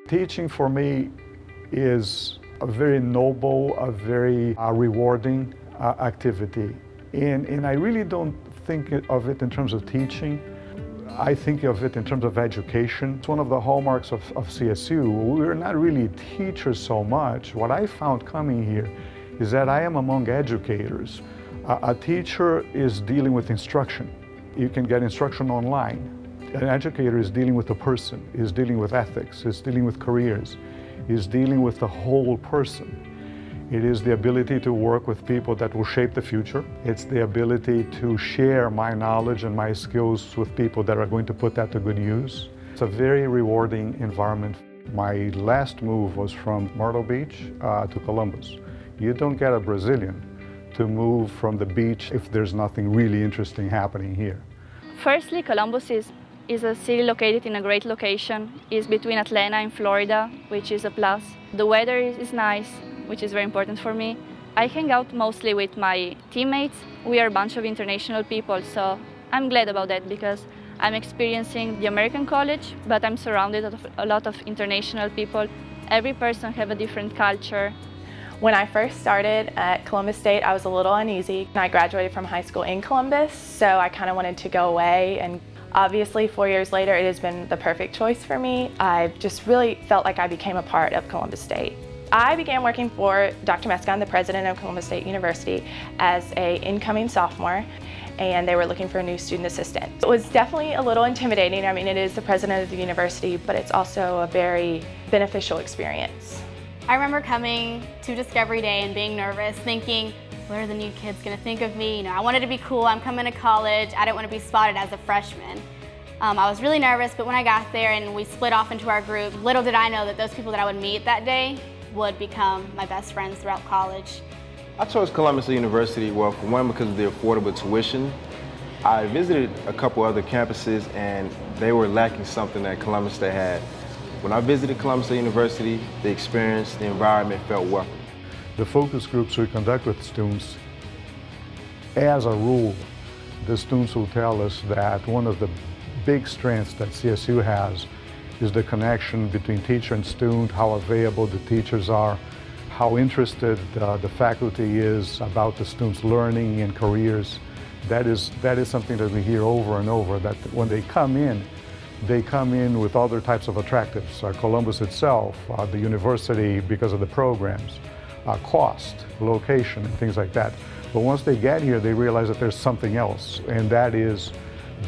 Teaching for me is a very noble, a very rewarding activity. And I really don't think of it in terms of teaching. I think of it in terms of education. It's one of the hallmarks of CSU. We're not really teachers so much. What I found coming here is that I am among educators. A teacher is dealing with instruction. You can get instruction online. An educator is dealing with a person, is dealing with ethics, is dealing with careers, is dealing with the whole person. It is the ability to work with people that will shape the future. It's the ability to share my knowledge and my skills with people that are going to put that to good use. It's a very rewarding environment. My last move was from Myrtle Beach to Columbus. You don't get a Brazilian to move from the beach if there's nothing really interesting happening here. Firstly, Columbus is a city located in a great location. It's between Atlanta and Florida, which is a plus. The weather is nice, which is very important for me. I hang out mostly with my teammates. We are a bunch of international people, so I'm glad about that because I'm experiencing the American college, but I'm surrounded by a lot of international people. Every person has a different culture. When I first started at Columbus State, I was a little uneasy. I graduated from high school in Columbus, so I kind of wanted to go away. And obviously, 4 years later, it has been the perfect choice for me. I just really felt like I became a part of Columbus State. I began working for Dr. Mescon, the president of Columbus State University, as an incoming sophomore, and they were looking for a new student assistant. It was definitely a little intimidating. I mean, it is the president of the university, but it's also a very beneficial experience. I remember coming to Discovery Day and being nervous, thinking, what are the new kids gonna think of me? You know, I wanted to be cool, I'm coming to college, I didn't want to be spotted as a freshman. I was really nervous, but when I got there and we split off into our group, little did I know that those people that I would meet that day would become my best friends throughout college. I chose Columbus University, well, for one, because of the affordable tuition. I visited a couple other campuses and they were lacking something that Columbus State had. When I visited Columbus State University, the experience, the environment felt welcome. The focus groups we conduct with students, as a rule, the students will tell us that one of the big strengths that CSU has is the connection between teacher and student, how available the teachers are, how interested the faculty is about the students' learning and careers. That is something that we hear over and over, that when they come in with other types of attractives. Columbus itself, the university because of the programs, cost, location, and things like that. But once they get here, they realize that there's something else, and that is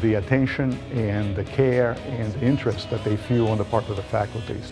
the attention and the care and the interest that they feel on the part of the faculties.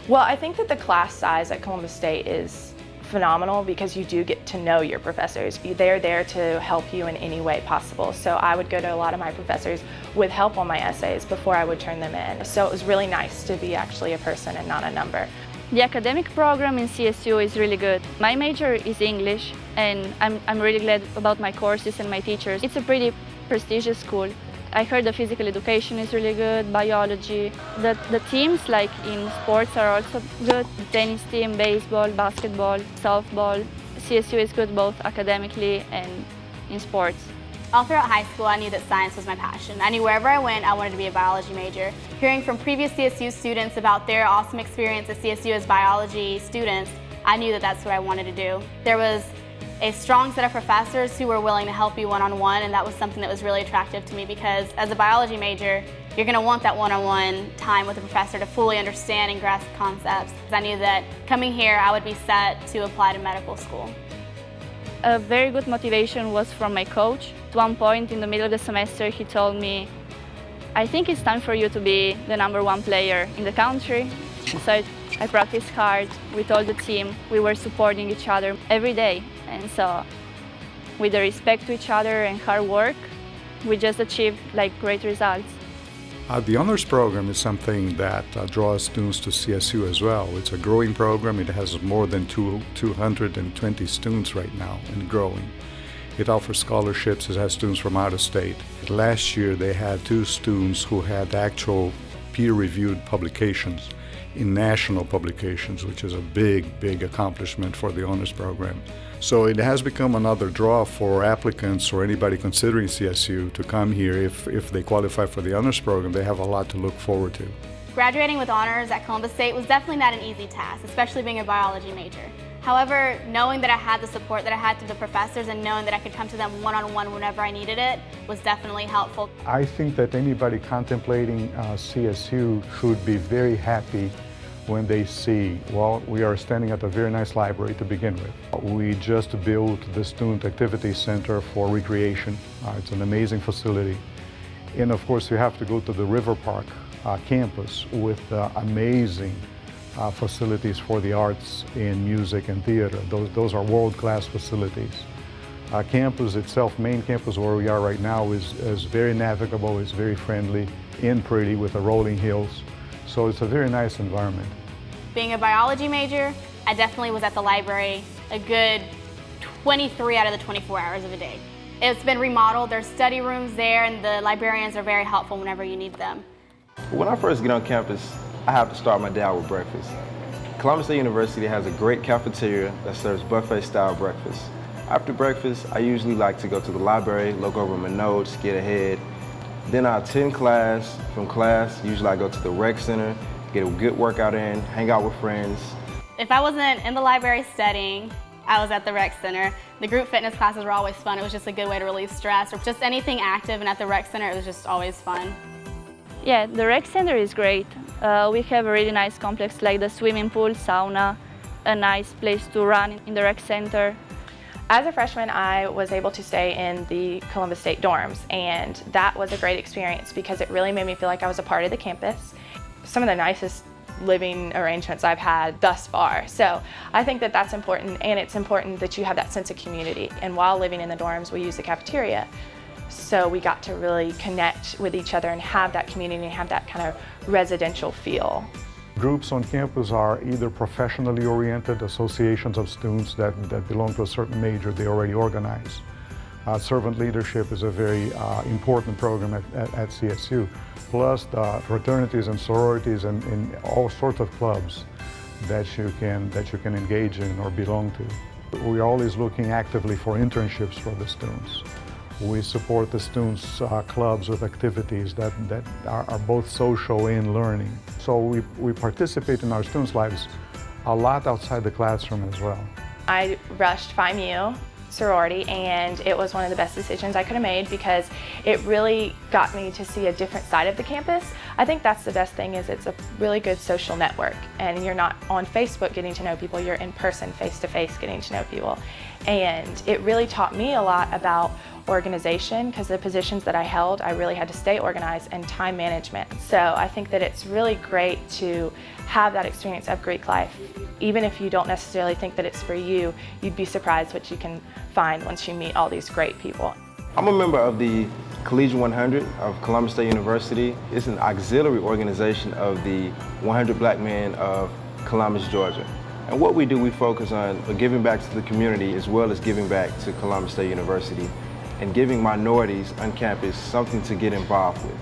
Well, I think that the class size at Columbus State is phenomenal because you do get to know your professors. They're there to help you in any way possible. So I would go to a lot of my professors with help on my essays before I would turn them in. So it was really nice to be actually a person and not a number. The academic program in CSU is really good. My major is English, and I'm really glad about my courses and my teachers. It's a pretty prestigious school. I heard the physical education is really good, biology. The teams, like in sports, are also good. Tennis team, baseball, basketball, softball. CSU is good both academically and in sports. All throughout high school, I knew that science was my passion. I knew wherever I went, I wanted to be a biology major. Hearing from previous CSU students about their awesome experience at CSU as biology students, I knew that that's what I wanted to do. There was a strong set of professors who were willing to help you one-on-one, and that was something that was really attractive to me because as a biology major, you're going to want that one-on-one time with a professor to fully understand and grasp concepts. I knew that coming here, I would be set to apply to medical school. A very good motivation was from my coach. At one point in the middle of the semester, he told me, I think it's time for you to be the #1 player in the country. So I practiced hard with all the team. We were supporting each other every day. And so with the respect to each other and hard work, we just achieved great results. The honors program is something that draws students to CSU as well. It's a growing program. It has more than 220 students right now and growing. It offers scholarships. It has students from out of state. Last year they had 2 students who had actual peer-reviewed publications in national publications, which is a big accomplishment for the honors program. So it has become another draw for applicants or anybody considering CSU to come here. If they qualify for the honors program, they have a lot to look forward to. Graduating with honors at Columbus State was definitely not an easy task, especially being a biology major. However, knowing that I had the support that I had through the professors and knowing that I could come to them one-on-one whenever I needed it was definitely helpful. I think that anybody contemplating CSU should be very happy when they see, well, we are standing at a very nice library to begin with. We just built the Student Activity Center for recreation. It's an amazing facility. And of course, you have to go to the River Park campus with amazing facilities for the arts in music and theater. Those are world-class facilities. Campus itself, main campus where we are right now, is very navigable, is very friendly and pretty with the rolling hills. So it's a very nice environment. Being a biology major, I definitely was at the library a good 23 out of the 24 hours of a day. It's been remodeled, there's study rooms there, and the librarians are very helpful whenever you need them. When I first get on campus, I have to start my day out with breakfast. Columbus State University has a great cafeteria that serves buffet-style breakfast. After breakfast, I usually like to go to the library, look over my notes, get ahead. Then I attend class. From class, usually I go to the rec center, get a good workout in, hang out with friends. If I wasn't in the library studying, I was at the rec center. The group fitness classes were always fun. It was just a good way to relieve stress, or just anything active, and at the rec center it was just always fun. Yeah, the rec center is great. We have a really nice complex like the swimming pool, sauna, a nice place to run in the rec center. As a freshman, I was able to stay in the Columbus State dorms, and that was a great experience because it really made me feel like I was a part of the campus. Some of the nicest living arrangements I've had thus far. So I think that that's important, and it's important that you have that sense of community. And while living in the dorms, we use the cafeteria. So we got to really connect with each other and have that community and have that kind of residential feel. Groups on campus are either professionally oriented, associations of students that belong to a certain major they already organize. Servant leadership is a very important program at CSU, plus the fraternities and sororities and all sorts of clubs that you can engage in or belong to. We're always looking actively for internships for the students. We support the students' clubs with activities that are both social and learning. So we participate in our students' lives a lot outside the classroom as well. I rushed Phi Mu sorority, and it was one of the best decisions I could have made because it really got me to see a different side of the campus. I think that's the best thing, is it's a really good social network, and you're not on Facebook getting to know people, you're in person, face-to-face getting to know people. And it really taught me a lot about organization, because the positions that I held, I really had to stay organized, and time management. So I think that it's really great to have that experience of Greek life. Even if you don't necessarily think that it's for you, you'd be surprised what you can find once you meet all these great people. I'm a member of the Collegian 100 of Columbus State University. It's an auxiliary organization of the 100 Black Men of Columbus, Georgia. And what we do, we focus on giving back to the community as well as giving back to Columbus State University and giving minorities on campus something to get involved with.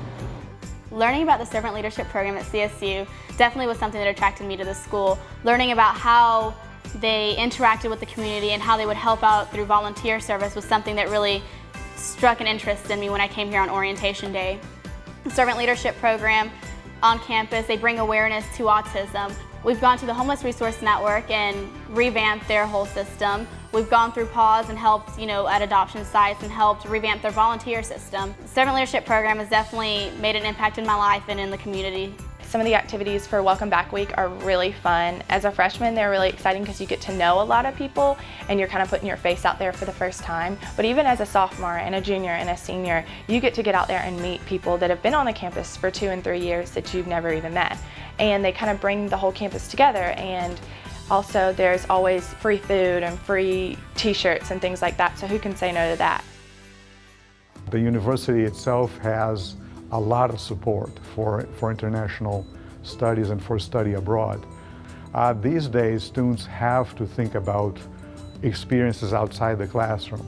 Learning about the Servant Leadership Program at CSU definitely was something that attracted me to the school. Learning about how they interacted with the community and how they would help out through volunteer service was something that really struck an interest in me when I came here on orientation day. The Servant Leadership Program on campus, they bring awareness to autism. We've gone to the Homeless Resource Network and revamped their whole system. We've gone through PAWS and helped, at adoption sites and helped revamp their volunteer system. The Servant Leadership Program has definitely made an impact in my life and in the community. Some of the activities for Welcome Back Week are really fun. As a freshman, they're really exciting because you get to know a lot of people and you're kind of putting your face out there for the first time. But even as a sophomore and a junior and a senior, you get to get out there and meet people that have been on the campus for 2 and 3 years that you've never even met. And they kind of bring the whole campus together. And also there's always free food and free t-shirts and things like that. So who can say no to that? The university itself has a lot of support for international studies and for study abroad. These days, students have to think about experiences outside the classroom,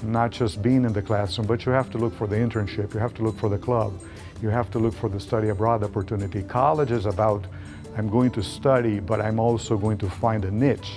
not just being in the classroom, but you have to look for the internship, you have to look for the club, you have to look for the study abroad opportunity. College is about, I'm going to study, but I'm also going to find a niche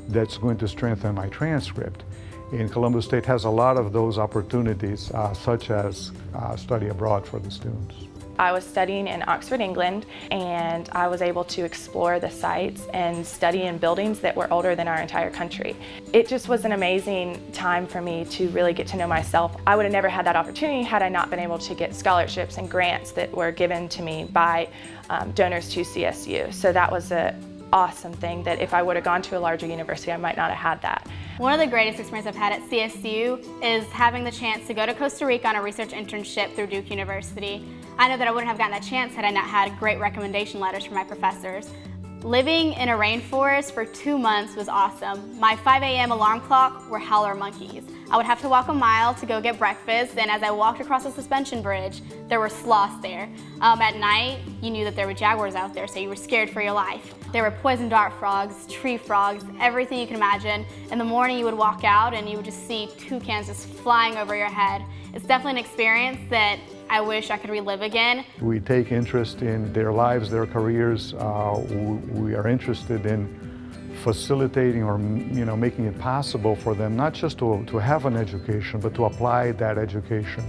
that's going to strengthen my transcript. And Columbus State has a lot of those opportunities, such as study abroad for the students. I was studying in Oxford, England, and I was able to explore the sites and study in buildings that were older than our entire country. It just was an amazing time for me to really get to know myself. I would have never had that opportunity had I not been able to get scholarships and grants that were given to me by donors to CSU. So that was an awesome thing that if I would have gone to a larger university, I might not have had that. One of the greatest experiences I've had at CSU is having the chance to go to Costa Rica on a research internship through Duke University. I know that I wouldn't have gotten that chance had I not had great recommendation letters from my professors. Living in a rainforest for 2 months was awesome. My 5 a.m. alarm clock were howler monkeys. I would have to walk a mile to go get breakfast, and as I walked across the suspension bridge, there were sloths there. At night, you knew that there were jaguars out there, so you were scared for your life. There were poison dart frogs, tree frogs, everything you can imagine. In the morning, you would walk out and you would just see toucans just flying over your head. It's definitely an experience that I wish I could relive again. We take interest in their lives, their careers. We are interested in facilitating or making it possible for them not just to have an education, but to apply that education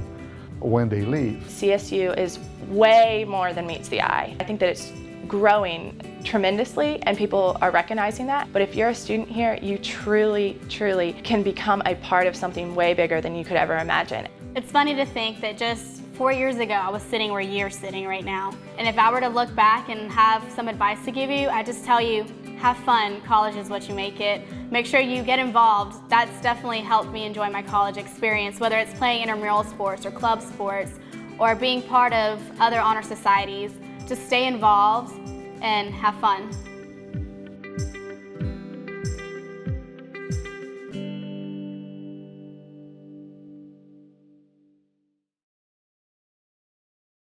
when they leave. CSU is way more than meets the eye. I think that it's growing tremendously and people are recognizing that. But if you're a student here, you truly, truly can become a part of something way bigger than you could ever imagine. It's funny to think that just 4 years ago, I was sitting where you're sitting right now. And if I were to look back and have some advice to give you, I'd just tell you, have fun. College is what you make it. Make sure you get involved. That's definitely helped me enjoy my college experience, whether it's playing intramural sports or club sports or being part of other honor societies. Just stay involved and have fun.